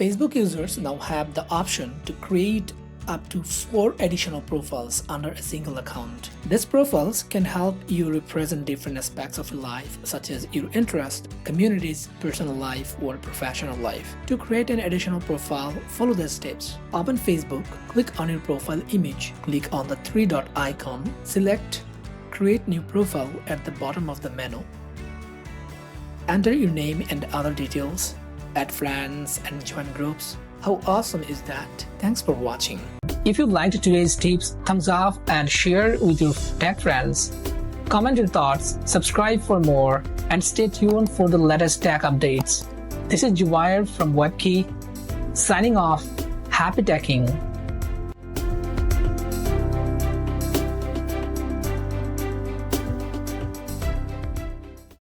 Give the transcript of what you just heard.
Facebook users now have the option to create up to 4 additional profiles under a single account. These profiles can help you represent different aspects of your life, such as your interests, communities, personal life, or professional life. To create an additional profile, follow the steps. Open Facebook, click on your profile image, click on the 3-dot icon, select Create New Profile at the bottom of the menu. Enter your name and other details, add friends and join groups. How awesome is that? Thanks for watching. If you liked today's tips, thumbs up and share with your tech friends. Comment your thoughts, subscribe for more, and stay tuned for the latest tech updates. This is Jubair from WEBKIH, signing off. Happy teching!